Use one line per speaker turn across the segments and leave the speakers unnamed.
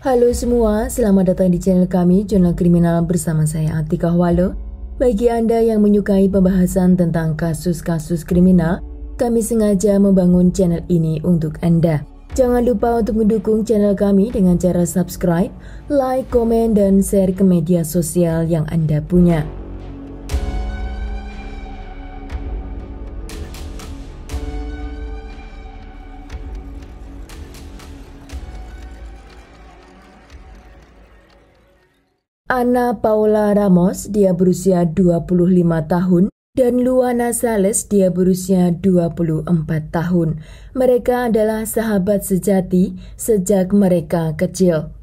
Halo semua, selamat datang di channel kami, Jurnal Kriminal bersama saya Atika Walo. Bagi Anda yang menyukai pembahasan tentang kasus-kasus kriminal, kami sengaja membangun channel ini untuk Anda. Jangan lupa untuk mendukung channel kami dengan cara subscribe, like, komen, dan share ke media sosial yang Anda punya. Ana Paula Ramos, dia berusia 25 tahun, dan Luana Sales, dia berusia 24 tahun. Mereka adalah sahabat sejati sejak mereka kecil.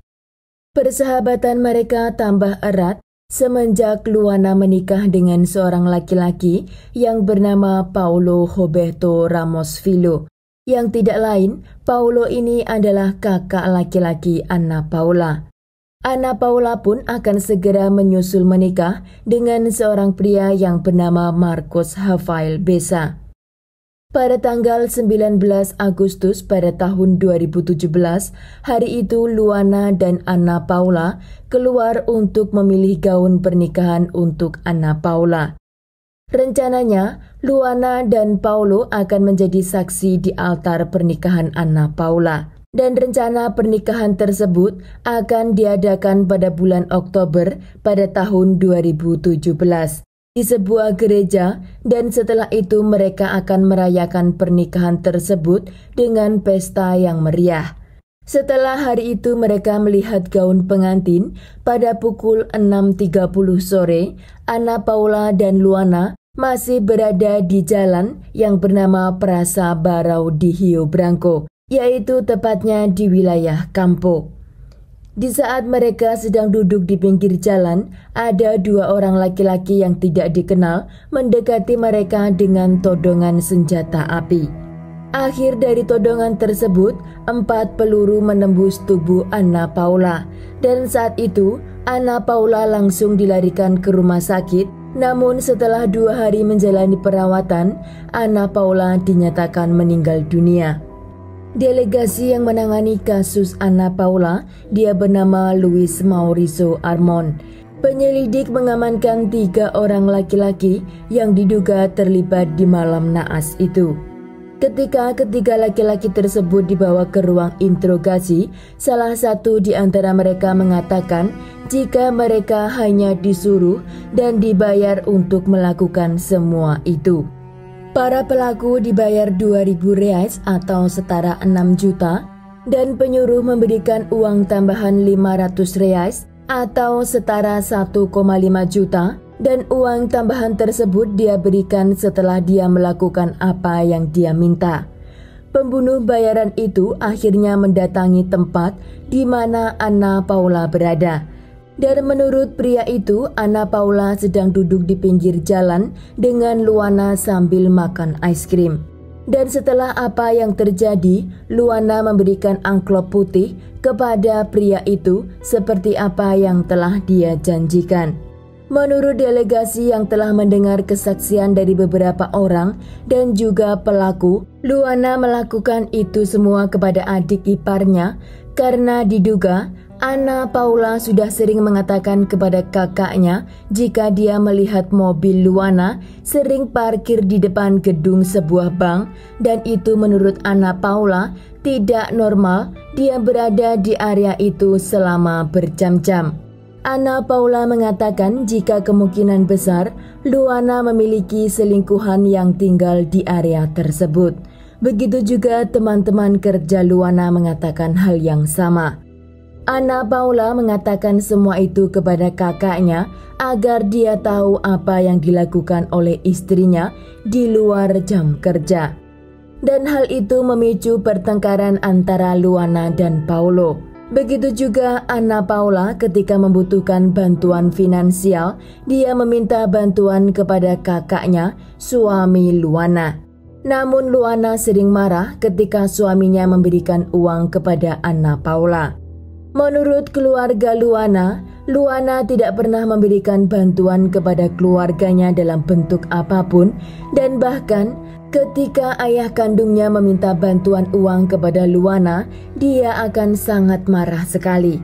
Persahabatan mereka tambah erat semenjak Luana menikah dengan seorang laki-laki yang bernama Paulo Roberto Ramos Filho. Yang tidak lain, Paulo ini adalah kakak laki-laki Ana Paula. Ana Paula pun akan segera menyusul menikah dengan seorang pria yang bernama Marcos Rafael Besa. Pada tanggal 19 Agustus pada tahun 2017, hari itu Luana dan Ana Paula keluar untuk memilih gaun pernikahan untuk Ana Paula. Rencananya, Luana dan Paulo akan menjadi saksi di altar pernikahan Ana Paula. Dan rencana pernikahan tersebut akan diadakan pada bulan Oktober pada tahun 2017 di sebuah gereja, dan setelah itu mereka akan merayakan pernikahan tersebut dengan pesta yang meriah. Setelah hari itu mereka melihat gaun pengantin pada pukul 6.30 sore. Ana Paula dan Luana masih berada di jalan yang bernama Praça Barão de Rio Branco, yaitu tepatnya di wilayah Campo. Di saat mereka sedang duduk di pinggir jalan, ada dua orang laki-laki yang tidak dikenal mendekati mereka dengan todongan senjata api. Akhir dari todongan tersebut, 4 peluru menembus tubuh Ana Paula, dan saat itu Ana Paula langsung dilarikan ke rumah sakit. Namun setelah 2 hari menjalani perawatan, Ana Paula dinyatakan meninggal dunia. Delegasi yang menangani kasus Ana Paula, dia bernama Luis Mauricio Armon. Penyelidik mengamankan 3 orang laki-laki yang diduga terlibat di malam naas itu. Ketika ketiga laki-laki tersebut dibawa ke ruang interogasi, salah satu di antara mereka mengatakan jika mereka hanya disuruh dan dibayar untuk melakukan semua itu. Para pelaku dibayar 2.000 reais atau setara 6 juta dan penyuruh memberikan uang tambahan 500 reais atau setara 1,5 juta, dan uang tambahan tersebut dia berikan setelah dia melakukan apa yang dia minta. Pembunuh bayaran itu akhirnya mendatangi tempat di mana Ana Paula berada. Dan menurut pria itu, Ana Paula sedang duduk di pinggir jalan dengan Luana sambil makan es krim. Dan setelah apa yang terjadi, Luana memberikan amplop putih kepada pria itu seperti apa yang telah dia janjikan. Menurut delegasi yang telah mendengar kesaksian dari beberapa orang dan juga pelaku, Luana melakukan itu semua kepada adik iparnya karena diduga Ana Paula sudah sering mengatakan kepada kakaknya jika dia melihat mobil Luana sering parkir di depan gedung sebuah bank, dan itu menurut Ana Paula tidak normal dia berada di area itu selama berjam-jam. Ana Paula mengatakan jika kemungkinan besar Luana memiliki selingkuhan yang tinggal di area tersebut. Begitu juga teman-teman kerja Luana mengatakan hal yang sama. Ana Paula mengatakan semua itu kepada kakaknya agar dia tahu apa yang dilakukan oleh istrinya di luar jam kerja. Dan hal itu memicu pertengkaran antara Luana dan Paulo. Begitu juga Ana Paula ketika membutuhkan bantuan finansial, dia meminta bantuan kepada kakaknya, suami Luana. Namun Luana sering marah ketika suaminya memberikan uang kepada Ana Paula. Menurut keluarga Luana, Luana tidak pernah memberikan bantuan kepada keluarganya dalam bentuk apapun, dan bahkan ketika ayah kandungnya meminta bantuan uang kepada Luana, dia akan sangat marah sekali.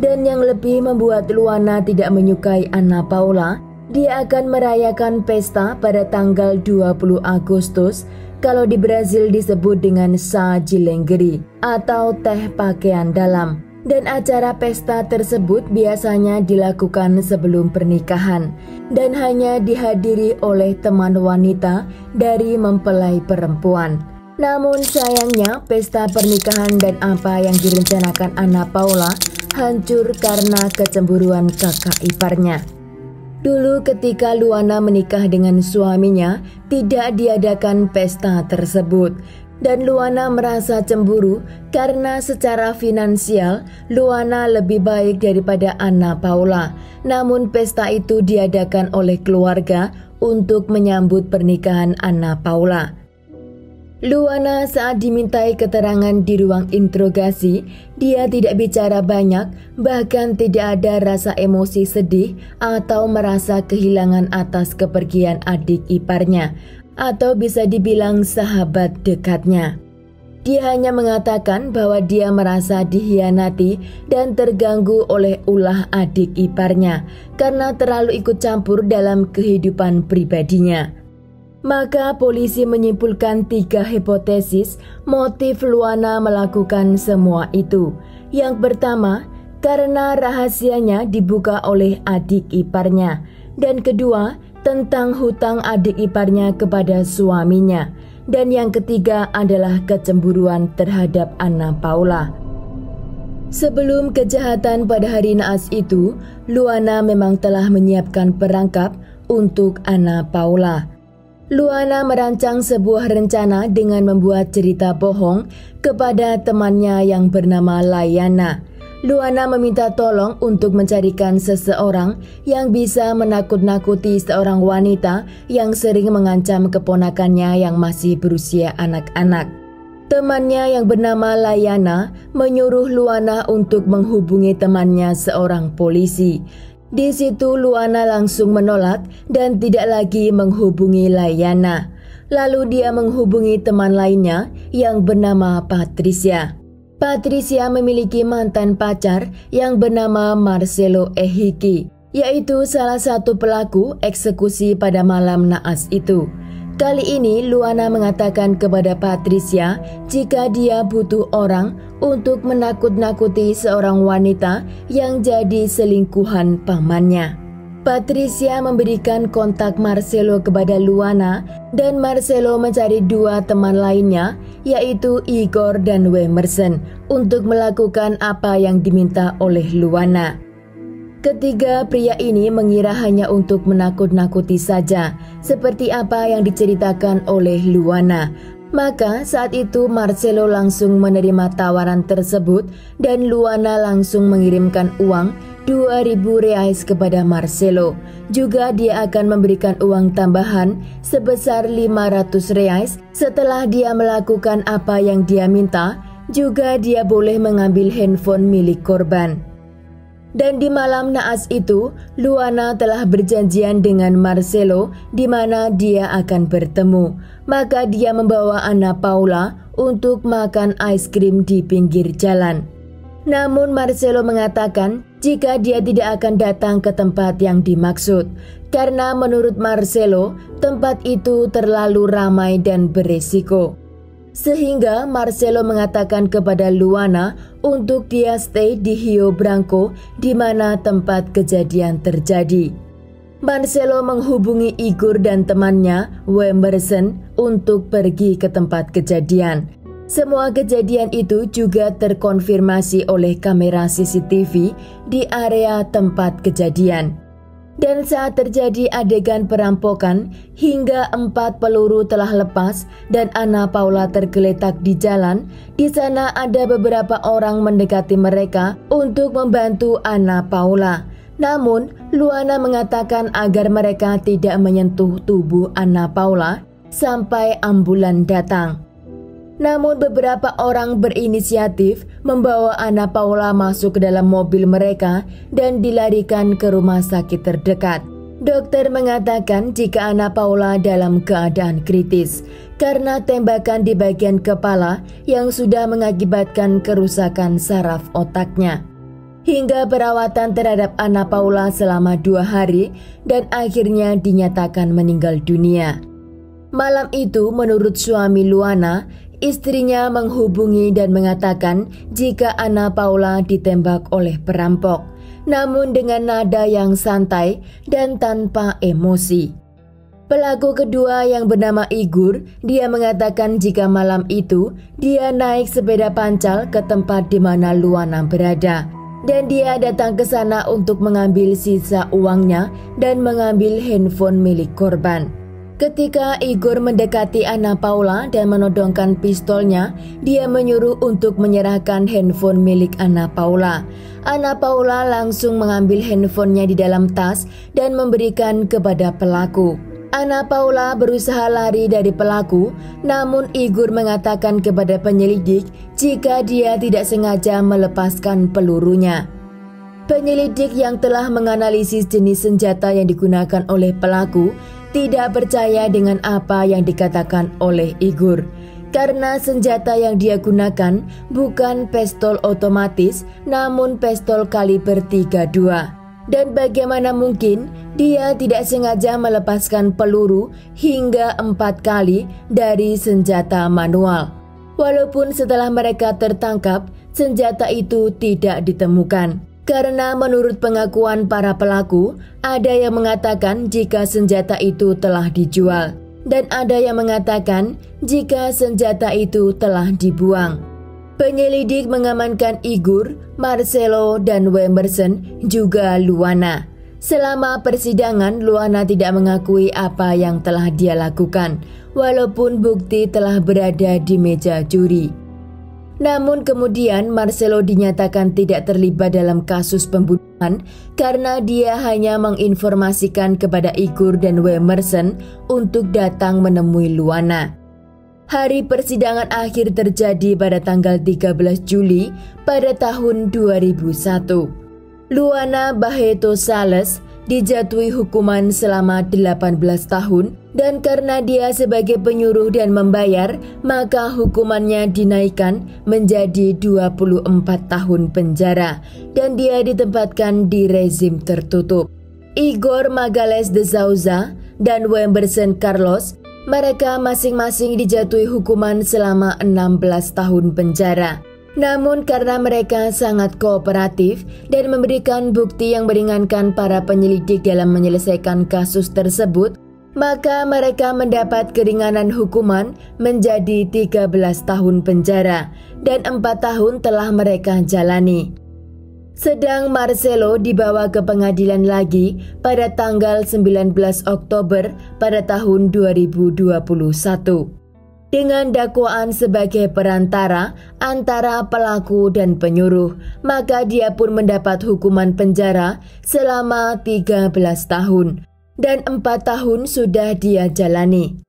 Dan yang lebih membuat Luana tidak menyukai Anna Paula, dia akan merayakan pesta pada tanggal 20 Agustus, kalau di Brazil disebut dengan Chá de Alegria atau teh pakaian dalam. Dan acara pesta tersebut biasanya dilakukan sebelum pernikahan dan hanya dihadiri oleh teman wanita dari mempelai perempuan. Namun sayangnya pesta pernikahan dan apa yang direncanakan Anna Paula hancur karena kecemburuan kakak iparnya. Dulu ketika Luana menikah dengan suaminya, tidak diadakan pesta tersebut. Dan Luana merasa cemburu karena secara finansial Luana lebih baik daripada Anna Paula. Namun pesta itu diadakan oleh keluarga untuk menyambut pernikahan Anna Paula. Luana saat dimintai keterangan di ruang interogasi, dia tidak bicara banyak, bahkan tidak ada rasa emosi sedih atau merasa kehilangan atas kepergian adik iparnya, atau bisa dibilang sahabat dekatnya. Dia hanya mengatakan bahwa dia merasa dikhianati dan terganggu oleh ulah adik iparnya karena terlalu ikut campur dalam kehidupan pribadinya. Maka polisi menyimpulkan 3 hipotesis motif Luana melakukan semua itu. Yang pertama, karena rahasianya dibuka oleh adik iparnya. Dan kedua, tentang hutang adik iparnya kepada suaminya. Dan yang ketiga adalah kecemburuan terhadap Anna Paula. Sebelum kejahatan pada hari naas itu, Luana memang telah menyiapkan perangkap untuk Anna Paula. Luana merancang sebuah rencana dengan membuat cerita bohong kepada temannya yang bernama Layana. Luana meminta tolong untuk mencarikan seseorang yang bisa menakut-nakuti seorang wanita yang sering mengancam keponakannya yang masih berusia anak-anak. Temannya yang bernama Layana menyuruh Luana untuk menghubungi temannya seorang polisi. Di situ Luana langsung menolak dan tidak lagi menghubungi Layana. Lalu dia menghubungi teman lainnya yang bernama Patricia. Patricia memiliki mantan pacar yang bernama Marcelo Ehiki, yaitu salah satu pelaku eksekusi pada malam naas itu. Kali ini Luana mengatakan kepada Patricia jika dia butuh orang untuk menakut-nakuti seorang wanita yang jadi selingkuhan pamannya. Patricia memberikan kontak Marcelo kepada Luana dan Marcelo mencari 2 teman lainnya yaitu Igor dan Wemerson untuk melakukan apa yang diminta oleh Luana. Ketiga pria ini mengira hanya untuk menakut-nakuti saja, seperti apa yang diceritakan oleh Luana. Maka saat itu Marcelo langsung menerima tawaran tersebut dan Luana langsung mengirimkan uang 2.000 reais kepada Marcelo. Juga dia akan memberikan uang tambahan sebesar 500 reais setelah dia melakukan apa yang dia minta. Juga dia boleh mengambil handphone milik korban. Dan di malam naas itu, Luana telah berjanjian dengan Marcelo di mana dia akan bertemu. Maka dia membawa Anna Paula untuk makan es krim di pinggir jalan. Namun Marcelo mengatakan jika dia tidak akan datang ke tempat yang dimaksud. Karena menurut Marcelo, tempat itu terlalu ramai dan beresiko. Sehingga Marcelo mengatakan kepada Luana untuk dia stay di Rio Branco di mana tempat kejadian terjadi. Marcelo menghubungi Igor dan temannya Wemerson untuk pergi ke tempat kejadian. Semua kejadian itu juga terkonfirmasi oleh kamera CCTV di area tempat kejadian. Dan saat terjadi adegan perampokan, hingga 4 peluru telah lepas dan Anna Paula tergeletak di jalan. Di sana ada beberapa orang mendekati mereka untuk membantu Anna Paula. Namun, Luana mengatakan agar mereka tidak menyentuh tubuh Anna Paula sampai ambulan datang. Namun beberapa orang berinisiatif membawa Anna Paula masuk ke dalam mobil mereka dan dilarikan ke rumah sakit terdekat. Dokter mengatakan jika Anna Paula dalam keadaan kritis karena tembakan di bagian kepala yang sudah mengakibatkan kerusakan saraf otaknya. hingga perawatan terhadap Anna Paula selama 2 hari dan akhirnya dinyatakan meninggal dunia. Malam itu menurut suami Luana, istrinya menghubungi dan mengatakan jika Anna Paula ditembak oleh perampok, namun dengan nada yang santai dan tanpa emosi. Pelaku kedua yang bernama Igor, dia mengatakan jika malam itu dia naik sepeda pancal ke tempat di mana Luana berada. Dan dia datang ke sana untuk mengambil sisa uangnya dan mengambil handphone milik korban. Ketika Igor mendekati Anna Paula dan menodongkan pistolnya, dia menyuruh untuk menyerahkan handphone milik Anna Paula. Anna Paula langsung mengambil handphonenya di dalam tas dan memberikan kepada pelaku. Anna Paula berusaha lari dari pelaku, namun Igor mengatakan kepada penyelidik jika dia tidak sengaja melepaskan pelurunya. Penyelidik yang telah menganalisis jenis senjata yang digunakan oleh pelaku tidak percaya dengan apa yang dikatakan oleh Igor, karena senjata yang dia gunakan bukan pistol otomatis namun pistol kaliber 32. Dan bagaimana mungkin dia tidak sengaja melepaskan peluru hingga 4 kali dari senjata manual. Walaupun setelah mereka tertangkap, senjata itu tidak ditemukan. Karena menurut pengakuan para pelaku, ada yang mengatakan jika senjata itu telah dijual. Dan ada yang mengatakan jika senjata itu telah dibuang. Penyelidik mengamankan Igor, Marcelo, dan Wemerson, juga Luana. Selama persidangan, Luana tidak mengakui apa yang telah dia lakukan, walaupun bukti telah berada di meja juri. Namun kemudian Marcelo dinyatakan tidak terlibat dalam kasus pembunuhan karena dia hanya menginformasikan kepada Igor dan Wemerson untuk datang menemui Luana. Hari persidangan akhir terjadi pada tanggal 13 Juli pada tahun 2001. Luana Barreto Sales dijatuhi hukuman selama 18 tahun dan karena dia sebagai penyuruh dan membayar, maka hukumannya dinaikkan menjadi 24 tahun penjara dan dia ditempatkan di rezim tertutup. Igor Magalhães de Souza dan Wemerson Carlos, mereka masing-masing dijatuhi hukuman selama 16 tahun penjara. Namun karena mereka sangat kooperatif dan memberikan bukti yang meringankan para penyelidik dalam menyelesaikan kasus tersebut, maka mereka mendapat keringanan hukuman menjadi 13 tahun penjara dan 4 tahun telah mereka jalani. Sedang Marcelo dibawa ke pengadilan lagi pada tanggal 19 Oktober pada tahun 2021. Dengan dakwaan sebagai perantara antara pelaku dan penyuruh, maka dia pun mendapat hukuman penjara selama 13 tahun dan 4 tahun sudah dia jalani.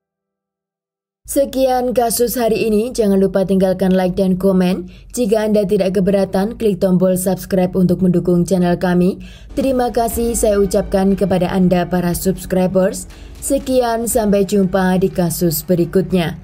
Sekian kasus hari ini, jangan lupa tinggalkan like dan komen. Jika Anda tidak keberatan, klik tombol subscribe untuk mendukung channel kami. Terima kasih saya ucapkan kepada Anda para subscribers. Sekian, sampai jumpa di kasus berikutnya.